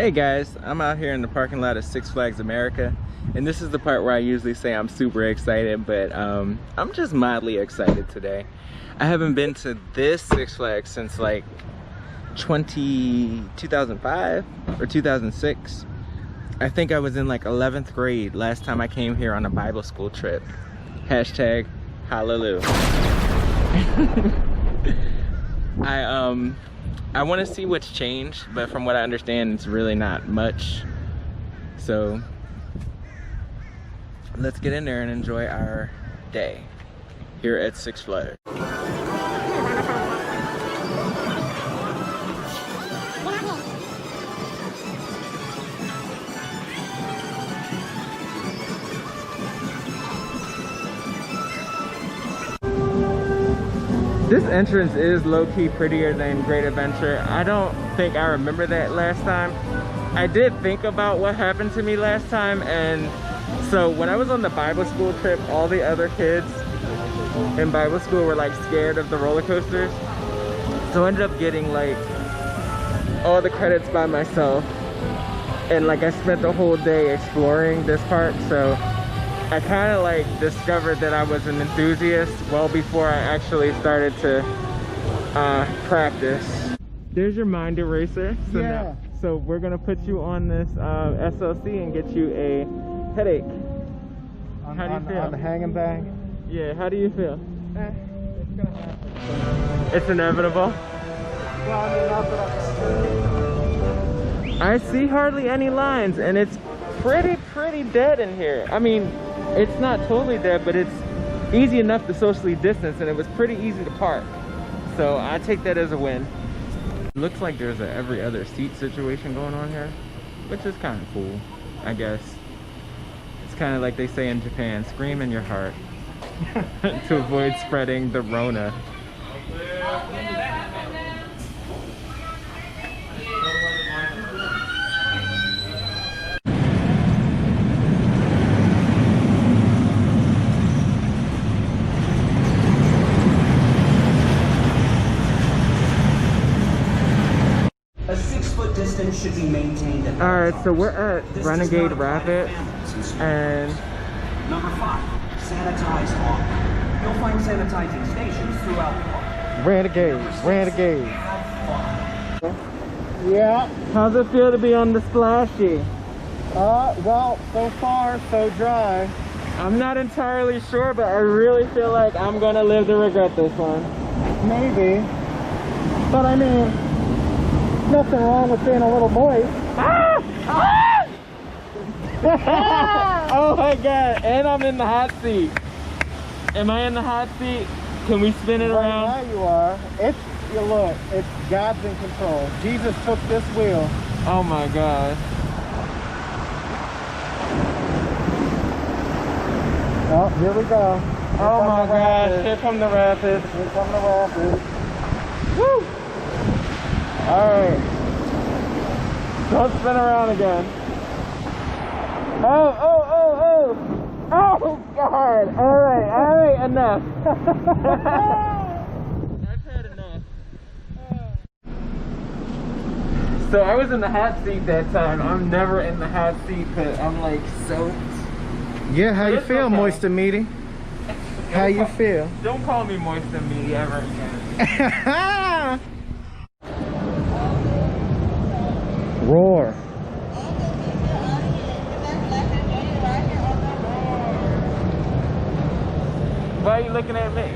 Hey guys, I'm out here in the parking lot of Six Flags America, and this is the part where I usually say I'm super excited, but I'm just mildly excited today. I haven't been to this Six Flags since like 2005 or 2006. I think I was in like 11th grade last time I came here on a Bible school trip. Hashtag hallelujah. I want to see what's changed, but from what I understand, it's really not much. So let's get in there and enjoy our day here at Six Flags. This entrance is low-key prettier than Great Adventure. I don't think I remember that last time. I did think about what happened to me last time, and so when I was on the Bible school trip, all the other kids in Bible school were like scared of the roller coasters. So I ended up getting like all the credits by myself, and like I spent the whole day exploring this park. So I kind of like discovered that I was an enthusiast well before I actually started to practice. There's your mind eraser. So yeah. So we're gonna put you on this SLC and get you a headache. How do you feel? On the hang and bang? Yeah, how do you feel? It's gonna happen. It's inevitable? Well, I mean, not that I see hardly any lines, and it's pretty dead in here. I mean, it's not totally dead, but it's easy enough to socially distance, and it was pretty easy to park. So I take that as a win. Looks like there's a every other seat situation going on here, which is kind of cool, I guess. It's kind of like they say in Japan, scream in your heart to avoid spreading the Rona. Should be maintained at all right, so we're at Renegade Rapids, and number 5, sanitize all. You'll find sanitizing stations throughout the park. Renegade. Have fun. Yeah. how's it feel to be on the splashy? Well, so far, so dry. I'm not entirely sure, but I really feel like I'm gonna live to regret this one. Maybe. But I mean, nothing wrong with being a little moist. Oh my god, and I'm in the hot seat. Am I in the hot seat? Can we spin it around? Right now you are. Look, it's God's in control. Jesus took this wheel. Oh my god. Oh, here we go. Oh my god, here come the rapids. Here come the rapids. Woo! Alright. Don't spin around again. Oh god! Alright, enough. I've had enough. So I was in the hot seat that time. I'm never in the hot seat, but I'm like soaked. Yeah, how you It's feel, okay. moist and meaty? How you feel? Don't call me moist and meaty ever again. Roar. Why are you looking at me?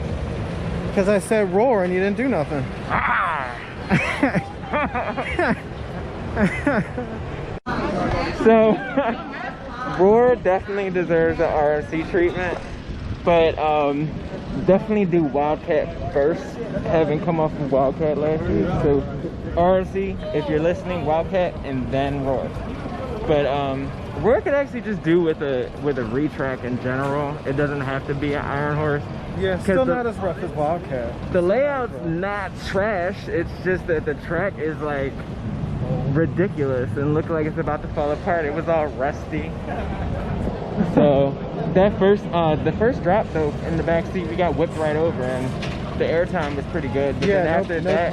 Because I said roar and you didn't do nothing. So Roar definitely deserves an RMC treatment, but definitely do Wildcat first, having come off of Wildcat last week. So RMC, if you're listening, Wildcat, and then Roar. But Roar could actually just do with a retrack in general. It doesn't have to be an Iron Horse. Yeah, still not as rough as Wildcat. The layout's not trash, it's just that the track is like ridiculous and looked like it's about to fall apart. It was all rusty. So that the first drop though, in the back seat, we got whipped right over, and the airtime was pretty good. But then after that,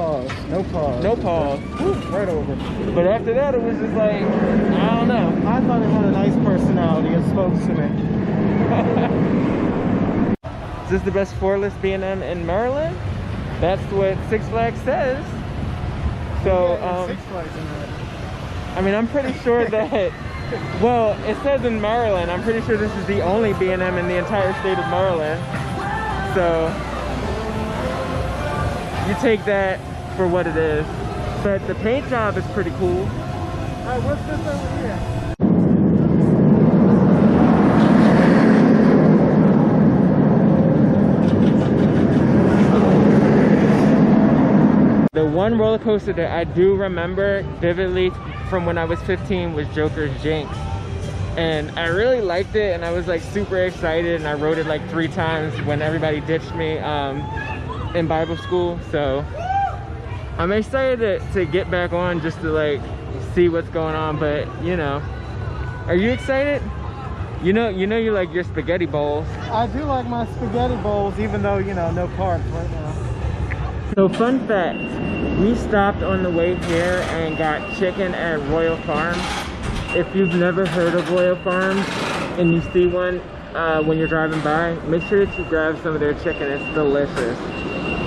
no pause. Woo, right over. But after that, it was just like, I don't know. I thought it had a nice personality. It spoke to me. Is this the best floorless B&M in Maryland? That's what Six Flags says. So, Six Flags in Maryland. I mean, I'm pretty sure that, well, it says in Maryland. I'm pretty sure this is the only B&M in the entire state of Maryland. So, you take that for what it is. But the paint job is pretty cool. Alright, what's this over here? The one roller coaster that I do remember vividly from when I was 15 was Joker's Jinx. And I really liked it, and I was like super excited, and I rode it like 3 times when everybody ditched me in Bible school. So I'm excited to get back on just to like see what's going on. But you know, are you excited? You know you like your spaghetti bowls. I do like my spaghetti bowls, even though, you know, no carbs right now. So fun fact, we stopped on the way here and got chicken at Royal Farms. If you've never heard of Royal Farms and you see one when you're driving by, make sure that you grab some of their chicken. It's delicious.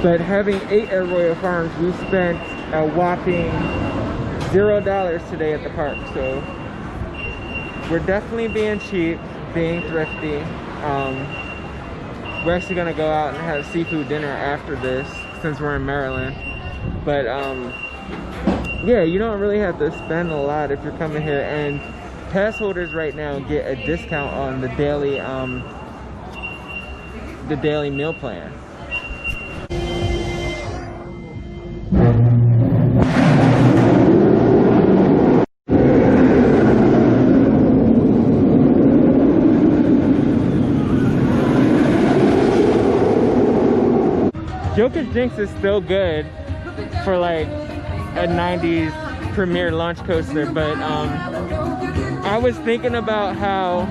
But having ate at Royal Farms, we spent a whopping $0 today at the park. So we're definitely being cheap, being thrifty. We're actually gonna go out and have seafood dinner after this since we're in Maryland. But yeah, you don't really have to spend a lot if you're coming here, and pass holders right now get a discount on the daily meal plan. Joker's Jinx is still good for like a 90s premier launch coaster, but I was thinking about how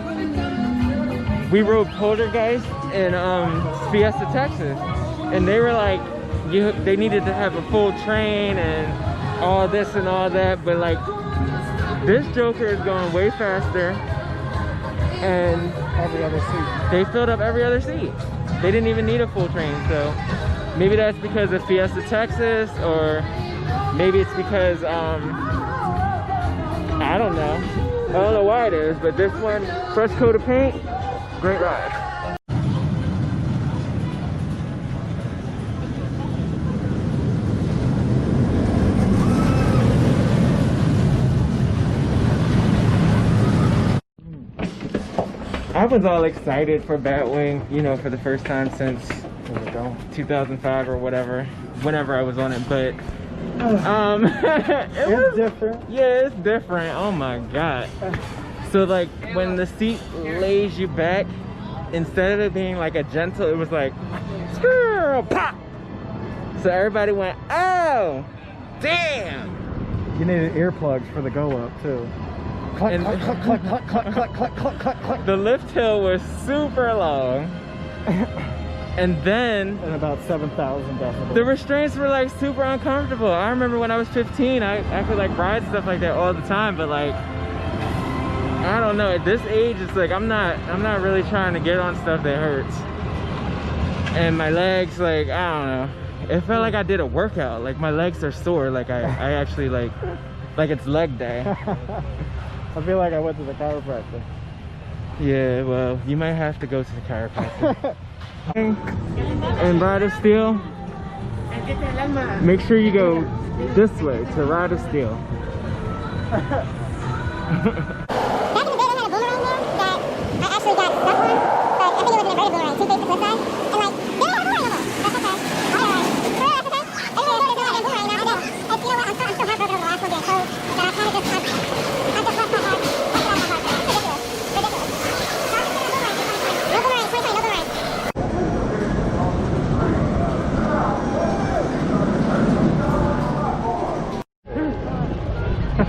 we rode Poltergeist in Fiesta, Texas, and they were like, they needed to have a full train and all this and all that, but like this Joker is going way faster, and Every other seat. they filled up every other seat. They didn't even need a full train. So maybe that's because of Fiesta, Texas, or maybe it's because I don't know why it is, but this one, fresh coat of paint, great ride. I was all excited for Batwing, you know, for the first time since 2005 or whatever, whenever I was on it, but It's different. Yeah, it's different. Oh my god. So like when the seat lays you back, instead of it being like a gentle, it was like pop. So everybody went, oh damn. You needed earplugs for the go up too. Cluck, cluck, cluck, cluck, cluck, cluck, cluck, cluck, cluck, cluck, cluck. The lift hill was super long. And then about 7,000 decibels. the restraints were like super uncomfortable. I remember when I was 15, I could like ride stuff like that all the time, but like I don't know, at this age it's like I'm not really trying to get on stuff that hurts. And my legs, like I don't know, it felt like I did a workout. Like my legs are sore, like I actually like it's leg day. I feel like I went to the chiropractor. Yeah, well, you might have to go to the chiropractor. And Ride of Steel, make sure you go this way to Ride of Steel. Back in the day, they had a boomerang there that I actually got stuck on, but I think it was an inverted boomerang, 2 faces this side, and like, they don't have a boomerang no more. That's okay. Alright. So that's okay. Everybody knows there's no boomerang now. And you know what, I'm still heartbroken over the last one being closed, that I kind of just left my heart.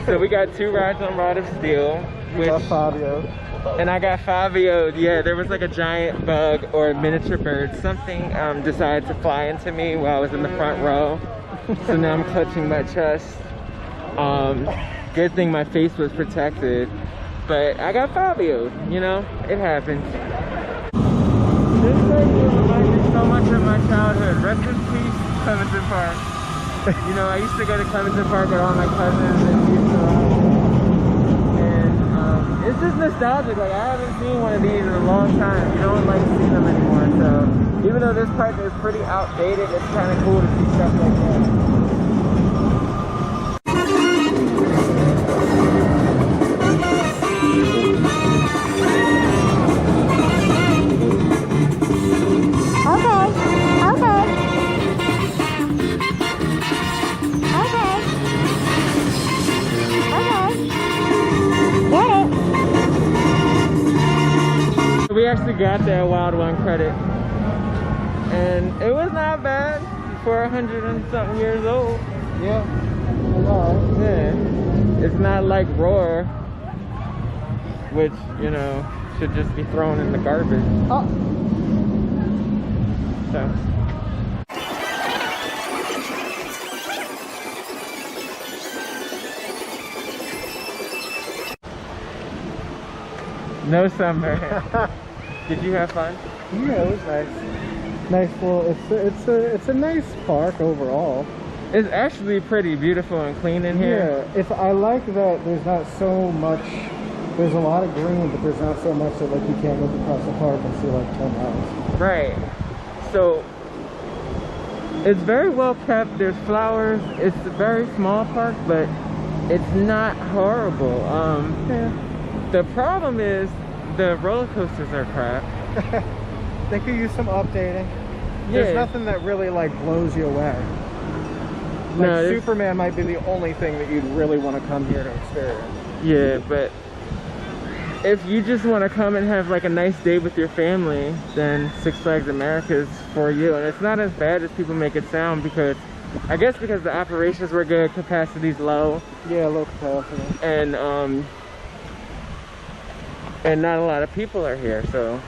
So we got 2 rides on Ride of Steel, which Fabio. And I got Fabio'd. Yeah, there was like a giant bug or a miniature bird. Something decided to fly into me while I was in the front row. So now I'm clutching my chest. Good thing my face was protected. But I got Fabio'd, you know? It happens. This place reminds me so much of my childhood. Rest in peace, Clementon Park. You know, I used to go to Clementon Park with all my cousins and used to and it's just nostalgic. Like, I haven't seen one of these in a long time. You don't like see them anymore. So even though this park is pretty outdated, it's kind of cool to see stuff like that. We actually got that Wild One credit, and it was not bad for 100 and something years old. Yeah. Wow. Yeah. It's not like Roar, which, you know, should just be thrown in the garbage. Oh. So. No summer. Did you have fun? Yeah, it was nice. Nice little. It's a nice park overall. It's actually pretty beautiful and clean in here. Yeah. I like that there's not so much. There's a lot of green, but there's not so much that like you can't look across the park and see like 10 miles. Right. So it's very well kept. There's flowers. It's a very small park, but it's not horrible. Yeah. The problem is the roller coasters are crap. They could use some updating. Yeah. There's nothing that really like blows you away. Like No, Superman might be the only thing that you'd really want to come here to experience. Yeah, but if you just want to come and have like a nice day with your family, then Six Flags America is for you. And it's not as bad as people make it sound, because I guess because the operations were good, capacity's low. Yeah, low capacity. And not a lot of people are here, so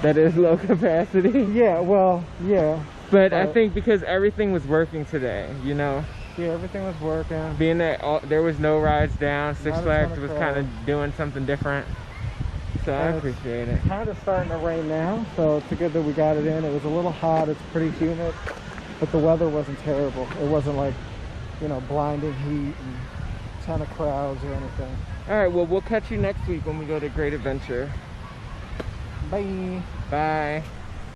that is low capacity. Yeah, well, yeah. But I think because everything was working today, you know? Yeah, everything was working. Being that there was no rides down, Six Not a Flags ton of was kind of crowds. doing something different. So I appreciate it. It's kind of starting to rain now, so it's good that we got it in. It was a little hot, it's pretty humid, but the weather wasn't terrible. It wasn't like, you know, blinding heat and a ton of crowds or anything. All right, well, we'll catch you next week when we go to Great Adventure. Bye. Bye.